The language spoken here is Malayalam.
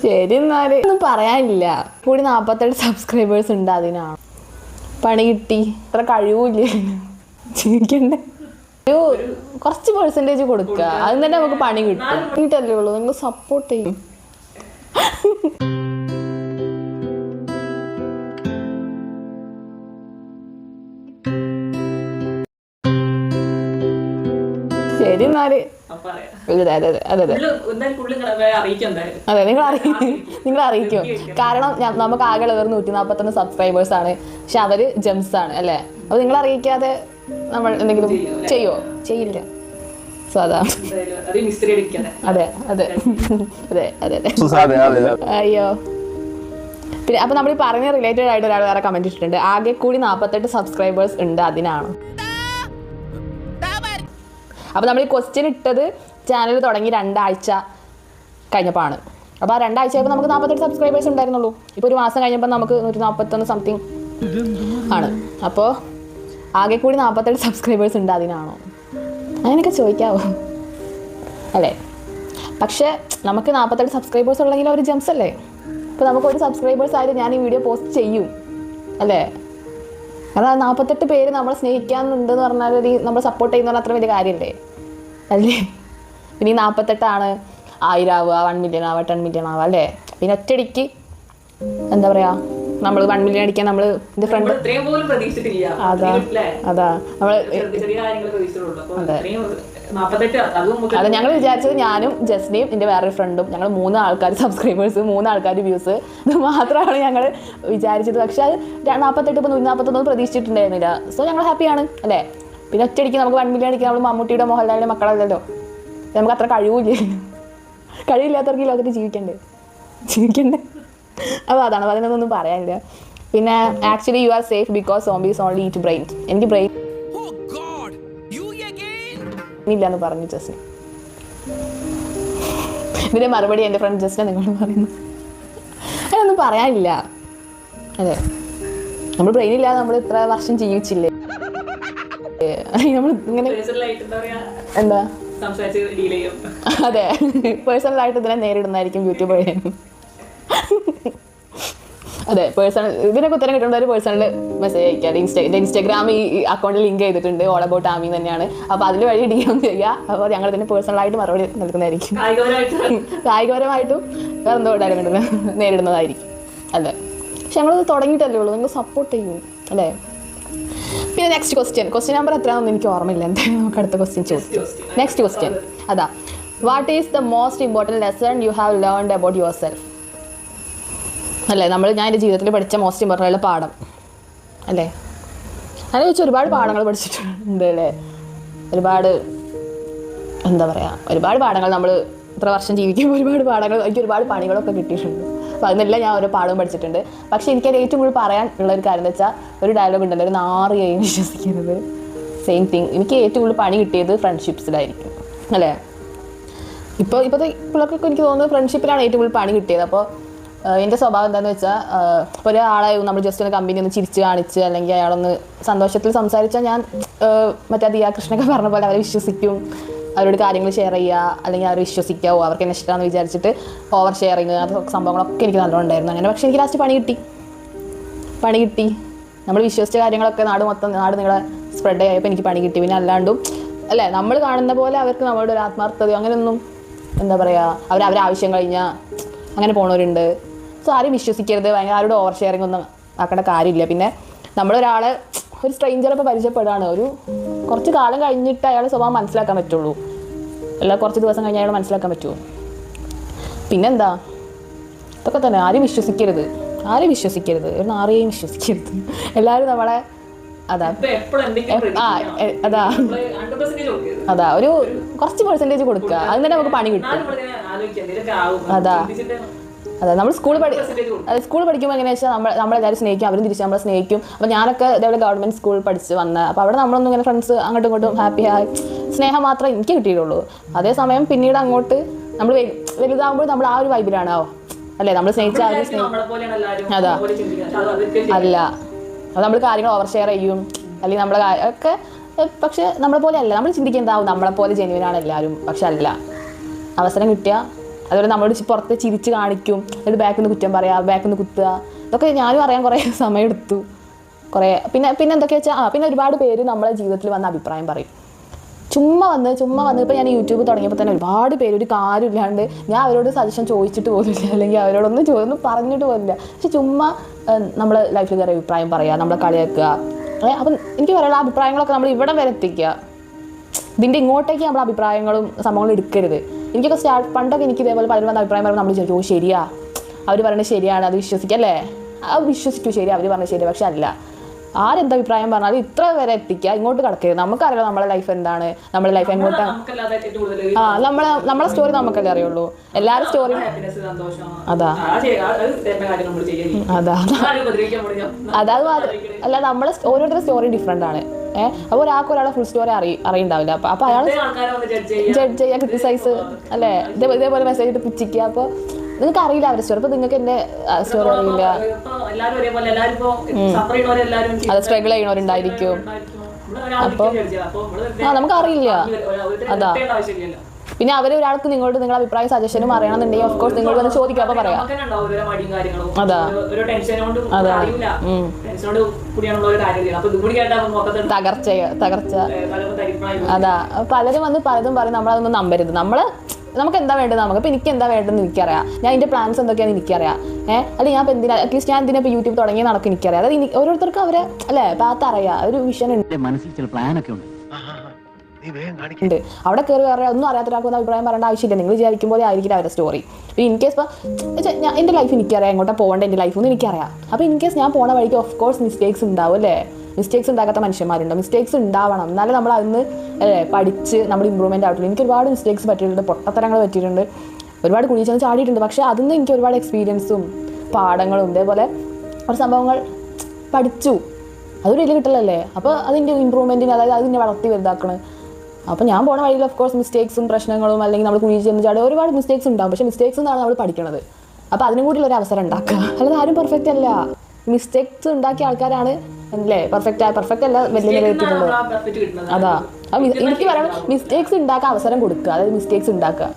ശരി എന്നാല് ഒന്നും പറയാനില്ല. കൂടി 47 സബ്സ്ക്രൈബേഴ്സ് ഉണ്ട്, അതിനാണ് പണി കിട്ടി. അത്ര കഴിവില്ലേ ജീവിക്കണ്ടേ? ഒരു കുറച്ച് പെർസെൻറ്റേജ് കൊടുക്കുക, അതിന് തന്നെ നമുക്ക് പണി കിട്ടും. കിട്ടല്ലേ ഉള്ളൂ, നിങ്ങൾ സപ്പോർട്ട് ചെയ്യും. ശരി എന്നാല് അതെ നിങ്ങൾ അറിയിക്കും. കാരണം നമുക്ക് ആകെ ഉള്ളത് 141 സബ്സ്ക്രൈബേഴ്സ് ആണ്. പക്ഷെ അവര് ജെംസ് ആണ് അല്ലേ? അപ്പൊ നിങ്ങൾ അറിയിക്കാതെ നമ്മൾ എന്തെങ്കിലും ചെയ്യോ? ചെയ്യില്ല. സോ അതാ. അതെ അതെ അതെ അതെ അതെ. അയ്യോ. പിന്നെ അപ്പൊ നമ്മൾ പറഞ്ഞ റിലേറ്റഡ് ആയിട്ട് ഒരാൾ വേറെ കമന്റ് ഇട്ടിട്ടുണ്ട്. ആകെ കൂടി 48 സബ്സ്ക്രൈബേഴ്സ് ഉണ്ട്, അതിനാണ്. അപ്പോൾ നമ്മൾ ഈ ക്വസ്റ്റ്യൻ ഇട്ടത് ചാനൽ തുടങ്ങി 2 ആഴ്ച കഴിഞ്ഞപ്പോൾ ആണ്. അപ്പോൾ ആ 2 ആഴ്ച ആയപ്പോൾ നമുക്ക് 48 സബ്സ്ക്രൈബേഴ്സ് ഉണ്ടായിരുന്നുള്ളൂ. ഇപ്പോൾ ഒരു മാസം കഴിഞ്ഞപ്പോൾ നമുക്ക് 141 സംതിങ് ആണ്. അപ്പോൾ ആകെ കൂടി 48 സബ്സ്ക്രൈബേഴ്സ് ഉണ്ട്, അതിനാണോ? അങ്ങനെയൊക്കെ ചോദിക്കാവോ അല്ലേ? പക്ഷേ നമുക്ക് 48 സബ്സ്ക്രൈബേഴ്സ് ഉള്ളെങ്കിൽ അവർ ജംസ് അല്ലേ? അപ്പോൾ നമുക്ക് ഒരു സബ്സ്ക്രൈബേഴ്സ് ആയിട്ട് ഞാൻ ഈ വീഡിയോ പോസ്റ്റ് ചെയ്യും അല്ലേ? കാരണം 48 പേര് നമ്മളെ സ്നേഹിക്കാനുണ്ടെന്ന് പറഞ്ഞാൽ നമ്മൾ സപ്പോർട്ട് ചെയ്യുന്ന അത്ര വലിയ കാര്യമല്ലേ അല്ലേ? ഇനി 48 1000 ആവുക, 1 മില്യൺ ആവുക, 10 മില്യൺ ആവുക അല്ലേ? പിന്നെ ഒറ്റയടിക്ക് എന്താ പറയുക, നമ്മൾ 1 മില്യൺ അടിക്കാൻ നമ്മൾ എൻ്റെ ഫ്രണ്ട് അതാ നമ്മൾ അതെ ഞങ്ങൾ വിചാരിച്ചത് ഞാനും ജസ്നയും എൻ്റെ വേറൊരു ഫ്രണ്ടും ഞങ്ങൾ 3 ആൾക്കാർ സബ്സ്ക്രൈബേഴ്സ്, 3 ആൾക്കാർ വ്യൂസ്, ഇത് മാത്രമാണ് ഞങ്ങൾ വിചാരിച്ചത്. പക്ഷെ അത് 48 ഇപ്പോൾ 141 പ്രതീക്ഷിച്ചിട്ടുണ്ടായിരുന്നില്ല. സോ ഞങ്ങൾ ഹാപ്പിയാണ് അല്ലേ? പിന്നെ ഒറ്റയടിക്ക് നമുക്ക് 1 മില്യൺ അടിക്കാൻ നമ്മൾ മമ്മൂട്ടിയുടെ മോഹൻലാലിൻ്റെ മക്കളല്ലല്ലോ. നമുക്ക് അത്ര കഴിവില്ലാത്തവർക്ക് ഈ ലോകത്ത് ജീവിക്കണ്ടേ? അപ്പോൾ അതാണ്, അതിനൊന്നും പറയാനില്ല. പിന്നെ actually you are safe because zombies only eat brain. എനിക്ക് ബ്രെയിൻ ഇല്ലാന്ന് പറഞ്ഞു ജസ്റ്റിന്. ഇതിന്റെ മറുപടി എൻ്റെ ഫ്രണ്ട് ജസ്റ്റിനെ നിങ്ങൾ പറയുന്നു. അതിനൊന്നും പറയാനില്ല അതെ. നമ്മൾ ബ്രെയിൻ ഇല്ലാതെ നമ്മൾ ഇത്ര വർഷം ജീവിച്ചില്ലേ? നമ്മൾ ഇങ്ങനെ എന്താ അതെ പേഴ്സണലായിട്ട് ഇതിനെ നേരിടുന്നതായിരിക്കും യൂട്യൂബ് വഴി. അതെ പേഴ്സണൽ ഇതിനൊക്കെ ഉത്തരം കിട്ടുന്നവർ പേഴ്സണൽ മെസ്സേജ് അയക്കാം. ഇൻസ്റ്റാഗ്രാം ഈ അക്കൗണ്ടിൽ ലിങ്ക് ചെയ്തിട്ടുണ്ട്, ഓൾ അബൌട്ട് ആമി തന്നെയാണ്. അപ്പോൾ അതിൽ വഴി DM ചെയ്യുക. അപ്പോൾ ഞങ്ങൾ ഇതിന് പേഴ്സണലായിട്ട് മറുപടി നൽകുന്നതായിരിക്കും. കായികപരമായിട്ടും വേറെ എന്തോ നേരിടുന്നതായിരിക്കും അല്ലേ? പക്ഷെ ഞങ്ങളത് തുടങ്ങിയിട്ടല്ലേ ഉള്ളൂ, നിങ്ങൾ സപ്പോർട്ട് ചെയ്യും അല്ലേ? പിന്നെ നെക്സ്റ്റ് ക്വസ്റ്റ്യൻ നമ്പർ എത്രയാണെന്ന് എനിക്ക് ഓർമ്മയില്ല. എന്തായാലും നമുക്ക് അടുത്ത ക്വസ്റ്റ്യൻ ചോദിച്ചു. നെക്സ്റ്റ് ക്വസ്റ്റ്യൻ അതാ, what is the most important lesson you have learned about your self അല്ലേ? ഞാൻ എൻ്റെ ജീവിതത്തിൽ പഠിച്ച മോസ്റ്റ് ഇമ്പോർട്ടൻ്റ് പാഠം അല്ലേ? അതിനെ വെച്ച് ഒരുപാട് പാഠങ്ങൾ പഠിച്ചിട്ടുണ്ട് അല്ലേ? ഒരുപാട് എന്താ പറയുക, ഒരുപാട് പാഠങ്ങൾ നമ്മൾ ഇത്ര വർഷം ജീവിക്കുമ്പോൾ ഒരുപാട് പാഠങ്ങൾ, എനിക്ക് ഒരുപാട് പണികളൊക്കെ കിട്ടിയിട്ടുണ്ട്. അപ്പോൾ അതിനെല്ലാം ഞാൻ ഓരോ പാഠവും പഠിച്ചിട്ടുണ്ട്. പക്ഷേ എനിക്കത് ഏറ്റവും കൂടുതൽ പറയാൻ ഉള്ളൊരു കാര്യം എന്ന് വെച്ചാൽ, ഒരു ഡയലോഗ് ഉണ്ടല്ലോ, ഒരു 6 വിശ്വസിക്കുന്നത്. സെയിം തിങ്, എനിക്ക് ഏറ്റവും കൂടുതൽ പണി കിട്ടിയത് ഫ്രണ്ട്ഷിപ്സിലായിരിക്കും അല്ലേ? ഇപ്പോഴത്തെ പിള്ളേർക്കൊക്കെ എനിക്ക് തോന്നുന്നത് ഫ്രണ്ട്ഷിപ്പിലാണ് ഏറ്റവും കൂടുതൽ പണി കിട്ടിയത്. അപ്പോൾ എൻ്റെ സ്വഭാവം എന്താണെന്ന് വെച്ചാൽ, ഇപ്പോൾ ഒരാളെ നമ്മൾ ജസ്റ്റ് ഒന്ന് കമ്പനി ഒന്ന് ചിരിച്ച് കാണിച്ച് അല്ലെങ്കിൽ അയാളൊന്ന് സന്തോഷത്തിൽ സംസാരിച്ചാൽ ഞാൻ മറ്റേ ദിയാ കൃഷ്ണൊക്കെ പറഞ്ഞ പോലെ അവരെ വിശ്വസിക്കും, അവരോട് കാര്യങ്ങൾ ഷെയർ ചെയ്യുക, അല്ലെങ്കിൽ അവർ വിശ്വസിക്കാവോ, അവർക്ക് എന്നെ ഇഷ്ടമാണെന്ന് വിചാരിച്ചിട്ട് ഓവർ ഷെയറിങ്, അത് സംഭവങ്ങളൊക്കെ എനിക്ക് നല്ലോണം ഉണ്ടായിരുന്നു അങ്ങനെ. പക്ഷേ എനിക്ക് ലാസ്റ്റ് പണി കിട്ടി. നമ്മൾ വിശ്വസിച്ച കാര്യങ്ങളൊക്കെ നാട് നിങ്ങളെ സ്പ്രെഡ് ആയപ്പോൾ എനിക്ക് പണി കിട്ടി. പിന്നെ അല്ലാണ്ടും അല്ലേ, നമ്മൾ കാണുന്ന പോലെ അവർക്ക് നമ്മളോട് ഒരു ആത്മാർത്ഥതയോ അങ്ങനെയൊന്നും എന്താ പറയുക, അവരെ ആവശ്യം കഴിഞ്ഞാൽ അങ്ങനെ പോണവരുണ്ട്. സോ ആരും വിശ്വസിക്കരുത്, ഭയങ്കര ആരോട് ഓവർ ഷെയറിങ് ഒന്നും ആക്കേണ്ട കാര്യമില്ല. പിന്നെ നമ്മളൊരാളെ ഒരു സ്ട്രേഞ്ചറിപ്പോൾ പരിചയപ്പെടുകയാണ്, ഒരു കുറച്ച് കാലം കഴിഞ്ഞിട്ട് അയാളുടെ സ്വഭാവം മനസ്സിലാക്കാൻ പറ്റുള്ളൂ, അല്ല കുറച്ച് ദിവസം കഴിഞ്ഞ് അയാൾ മനസ്സിലാക്കാൻ പറ്റുമോ? പിന്നെന്താ, ഇതൊക്കെ തന്നെ. ആരെയും വിശ്വസിക്കരുത്, ആരെയും വിശ്വസിക്കരുത്. എല്ലാവരും നമ്മളെ അതാ ഒരു കുറച്ച് പെർസെൻറ്റേജ് കൊടുക്കുക, അതിന് തന്നെ നമുക്ക് പണി കിട്ടും. അതാ നമ്മൾ സ്കൂൾ പഠിക്കുമ്പോൾ എങ്ങനെയാ വെച്ചാൽ നമ്മളെല്ലാവരും സ്നേഹിക്കും, അവരും തിരിച്ച് നമ്മളെ സ്നേഹിക്കും. അപ്പോൾ ഞാനൊക്കെ ഇതേപോലെ ഗവൺമെൻറ് സ്കൂളിൽ പഠിച്ച് വന്ന, അപ്പോൾ അവിടെ നമ്മളൊന്നും ഇങ്ങനെ ഫ്രണ്ട്സ് അങ്ങോട്ടും ഇങ്ങോട്ടും ഹാപ്പിയായി സ്നേഹം മാത്രമേ എനിക്ക് കിട്ടിയിട്ടുള്ളൂ. അതേസമയം പിന്നീട് അങ്ങോട്ട് നമ്മൾ വലുതാകുമ്പോൾ നമ്മൾ ആ ഒരു വൈബിലാണ് അല്ലേ, നമ്മൾ സ്നേഹിച്ച അതാ അല്ല, അത് നമ്മൾ കാര്യങ്ങൾ ഓവർ ഷെയർ ചെയ്യും അല്ലെങ്കിൽ നമ്മളെ ഒക്കെ. പക്ഷെ നമ്മളെ പോലെ അല്ല, നമ്മൾ ചിന്തിക്കുക എന്താവും നമ്മളെപ്പോലെ ജെന്യുവനാണ് എല്ലാവരും. പക്ഷെ അല്ല, അവസരം കിട്ടിയാൽ അതുപോലെ നമ്മൾ പുറത്ത് ചിരിച്ച് കാണിക്കും, എന്നിട്ട് ബാക്കിൽ നിന്ന് കുറ്റം പറയുക, ബാക്കിൽ നിന്ന് കുത്തുക. ഇതൊക്കെ ഞാനും അറിയാൻ കുറേ സമയം എടുത്തു. കുറേ പിന്നെ എന്തൊക്കെയാ വെച്ചാൽ പിന്നെ ഒരുപാട് പേര് നമ്മളെ ജീവിതത്തിൽ വന്ന അഭിപ്രായം പറയും. ചുമ്മാ വന്ന് ഇപ്പോൾ ഞാൻ യൂട്യൂബ് തുടങ്ങിയപ്പോൾ തന്നെ ഒരുപാട് പേര് ഒരു കാര്യമില്ലാണ്ട് ഞാൻ അവരോട് സജഷൻ ചോദിച്ചിട്ട് പോലില്ല, അല്ലെങ്കിൽ അവരോടൊന്നും പറഞ്ഞിട്ട് പോലില്ല. പക്ഷെ ചുമ്മാ നമ്മൾ ലൈഫിൽ കയറി അഭിപ്രായം പറയുക, നമ്മളെ കളിയാക്കുക. അപ്പം എനിക്ക് പറയാനുള്ള അഭിപ്രായങ്ങളൊക്കെ നമ്മൾ ഇവിടെ വരെ എത്തിക്കുക. ഇതിൻ്റെ ഇങ്ങോട്ടേക്ക് നമ്മൾ അഭിപ്രായങ്ങളും സംഭവങ്ങളും എടുക്കരുത്. എനിക്കൊക്കെ പണ്ടൊക്കെ എനിക്ക് ഇതേപോലെ പലരും വന്ന അഭിപ്രായം പറയുമ്പോൾ നമ്മൾ ചോദിച്ചു, ശരിയാ അവർ പറയുന്നത് ശരിയാണ്, അത് വിശ്വസിക്കല്ലേ, അത് വിശ്വസിച്ചു, ശരി അവർ പറഞ്ഞത് ശരി. പക്ഷെ അല്ല, ആരെന്ത് അഭിപ്രായം പറഞ്ഞാലും ഇത്ര വരെ എത്തിക്കുക, ഇങ്ങോട്ട് കിടക്കരുത്. നമുക്കറിയാം നമ്മളെ ലൈഫ് എന്താണ്, നമ്മുടെ ലൈഫ് എങ്ങോട്ടാണ്. നമ്മളെ സ്റ്റോറി നമുക്കല്ലേ അറിയുള്ളൂ. എല്ലാവരും സ്റ്റോറി അതാ അല്ല, നമ്മളെ ഓരോരുത്തരുടെ സ്റ്റോറി ഡിഫറെൻ്റ് ആണ്. അപ്പോൾ ഒരാൾക്ക് ഒരാളെ ഫുൾ സ്റ്റോറി അറിയുണ്ടാവില്ല. അപ്പോൾ അയാൾ ജഡ്ജ് ചെയ്യുക, ക്രിട്ടിസൈസ് അല്ലേ, ഇതേപോലെ മെസ്സേജ് ഇട്ട് പുച്ഛിക്കുക. അപ്പോൾ നിങ്ങൾക്ക് അറിയില്ല അവരുടെ സ്റ്റോറി. അപ്പോൾ നിങ്ങൾക്ക് എൻ്റെ സ്റ്റോറി അറിയില്ല. അത് സ്ട്രഗിൾ ചെയ്യണവരുണ്ടായിരിക്കും. അപ്പോൾ നമുക്കറിയില്ല. അതാ പിന്നെ അവർ ഒരാൾക്ക് നിങ്ങളുടെ നിങ്ങളുടെ അഭിപ്രായം സജഷനും അറിയണമെന്നുണ്ടെങ്കിൽ ഓഫ് കോഴ്സ് നിങ്ങൾ വന്ന് ചോദിക്കുക, അപ്പോൾ പറയാം. അതാ തകർച്ച അതാ പലരും വന്ന് പലതും പറയും. നമ്മളതൊന്നും നമ്പരുത്. നമുക്ക് എന്താ വേണ്ടത്, ഇപ്പം എനിക്ക് എന്താ വേണ്ടതെന്ന് എനിക്കറിയാം. ഞാൻ എൻ്റെ പ്ലാൻസ് എന്തൊക്കെയാണെന്ന് എനിക്കറിയാം. അല്ലെങ്കിൽ ഞാൻ ഇപ്പം എന്തിനാ അറ്റ്ലീസ്റ്റ് ഞാൻ എന്തിനാ ഇപ്പോൾ യൂട്യൂബ് തുടങ്ങി നടക്കും എനിക്കറിയാം. അതായത് ഓരോരുത്തർക്കും അവരെ അല്ലേ പാത്ത് അറിയാം, ഒരു വിഷൻ ഉണ്ട്. അവിടെ കയറി പറയാം. ഒന്നും അറിയാത്തൊരാൾക്കൊന്നും അഭിപ്രായം പറയേണ്ട ആവശ്യമില്ല. നിങ്ങൾ വിചാരിക്കും പോലെ ആയിരിക്കില്ല അവരുടെ സ്റ്റോറി. ഇപ്പോൾ ഇൻ കേസ് ഇപ്പോൾ ഞാൻ എൻ്റെ ലൈഫ് എനിക്കറിയാം, എങ്ങോട്ടാണ് പോകേണ്ട എൻ്റെ ലൈഫൊന്നും എനിക്കറിയാം. അപ്പോൾ ഇൻ കേസ് ഞാൻ പോണ വഴിക്ക് ഓഫ് കോഴ്സ് മിസ്റ്റേക്സ് ഉണ്ടാവും അല്ലേ. മിസ്റ്റേക്സ് ഉണ്ടാക്കാത്ത മനുഷ്യന്മാരുണ്ടോ? മിസ്റ്റേക്സ് ഉണ്ടാവണം, എന്നാലും നമ്മൾ അതിന് പഠിച്ച് നമ്മൾ ഇമ്പ്രൂവ്മെൻ്റ് ആയിട്ടുള്ളൂ. എനിക്ക് ഒരുപാട് മിസ്റ്റേക്സ് പറ്റിയിട്ടുണ്ട്, പൊട്ടത്തരങ്ങൾ പറ്റിയിട്ടുണ്ട്, ഒരുപാട് കുഴി ചെന്ന് ചാടിയിട്ടുണ്ട്. പക്ഷേ അതിൽ നിന്ന് എനിക്ക് ഒരുപാട് എക്സ്പീരിയൻസും പാഠങ്ങളും ഇതേപോലെ ഒരു സംഭവങ്ങൾ പഠിച്ചു. അതൊരു വലിയ കിട്ടലല്ലേ. അപ്പോൾ അതിൻ്റെ ഇമ്പ്രൂവ്മെൻറ്റിന്, അതായത് അതിനെ വളർത്തി വലുതാക്കണം. അപ്പോൾ ഞാൻ പോണ വഴിയിൽ ഓഫ് കോഴ്സ് മിസ്റ്റേക്സും പ്രശ്നങ്ങളും അല്ലെങ്കിൽ നമ്മൾ കുഴി ചെന്ന് ചാടി ഒരുപാട് മിസ്റ്റേക്സ് ഉണ്ടാകും. പക്ഷേ മിസ്റ്റേക്സ് എന്നാണ് നമ്മൾ പഠിക്കണത്. അപ്പോൾ അതിനും കൂടി ഒരു അവസരം ഉണ്ടാക്കുക. അല്ലാതെ ആരും പെർഫെക്റ്റ് അല്ല. മിസ്റ്റേക്സ് ഉണ്ടാക്കിയ ആൾക്കാരാണ് അല്ലേ പെർഫെക്റ്റ് അല്ല വലിയ നിലയിലെത്തിയിട്ടുള്ളത്. അതാ എനിക്ക് പറയണം, മിസ്റ്റേക്സ് ഉണ്ടാക്കാൻ അവസരം കൊടുക്കുക, അതായത് മിസ്റ്റേക്സ് ഉണ്ടാക്കുക.